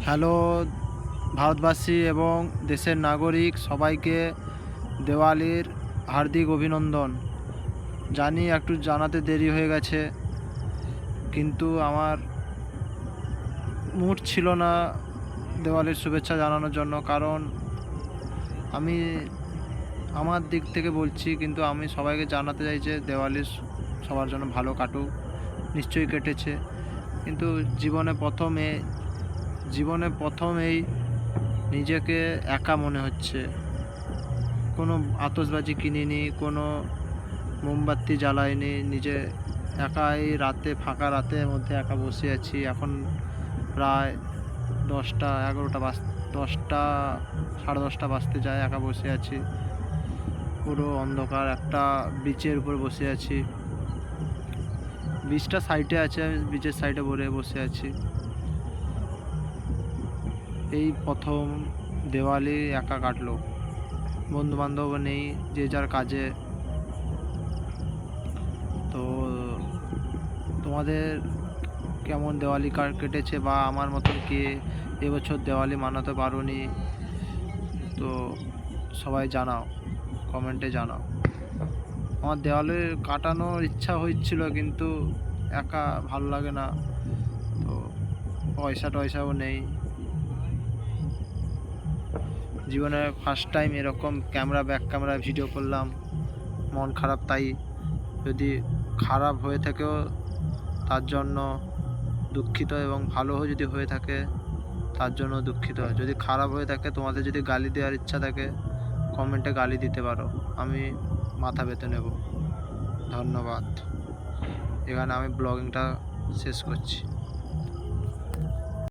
Hello ভারতবাসী এবং দেশের নাগরিক সবাইকে দেওয়ালির হার্দিক অভিনন্দন। জানি একটু জানাতে দেরি হয়ে গেছে, কিন্তু আমার মুড ছিল না দেওয়ালির শুভেচ্ছা জানানোর জন্য। কারণ আমি আমার দিক থেকে বলছি, কিন্তু আমি সবাইকে জানাতে চাই যে দেওয়ালি সবার জন্য ভালো কাটুক। নিশ্চয়ই কেটেছে, কিন্তু জীবনে প্রথমেই নিজেকে একা মনে হচ্ছে। কোনো আতশবাজি কিনিনি, কোনো মোমবাতি জ্বালাইনি, নিজে একাই ফাঁকা রাতের মধ্যে একা বসে আছি। এখন প্রায় 10টা 11টা 10টা 10:30 বাজতে যায়, একা বসে আছি। পুরো অন্ধকার একটা বিচের উপর বসে আছি। বিচটা সাইডে আছে, আমি বিচের সাইডে বসে আছি। এই প্রথম দেওয়ালি একা কাটলো, বন্ধুবান্ধব নেই, যে যার কাজে। তো তোমাদের কেমন দেওয়ালি কেটেছে, বা আমার মতন কে এবছর দেওয়ালি মানাতে পারোনি, তো সবাই জানাও, কমেন্টে জানাও। আমার দেওয়ালি কাটানোর ইচ্ছা হচ্ছিল, কিন্তু একা ভালো লাগে না, তো পয়সাও নেই। জীবনে ফার্স্ট টাইম এরকম ব্যাক ক্যামেরা ভিডিও করলাম, মন খারাপ। তাই যদি খারাপ হয়ে থাকেও তার জন্য দুঃখিত, এবং ভালো যদি হয়ে থাকে তার জন্য দুঃখিত। যদি খারাপ হয়ে থাকে, তোমাদের যদি গালি দেওয়ার ইচ্ছা থাকে, কমেন্টে গালি দিতে পারো, আমি মাথা পেতে নেব। ধন্যবাদ। এখানে আমি ব্লগিংটা শেষ করছি।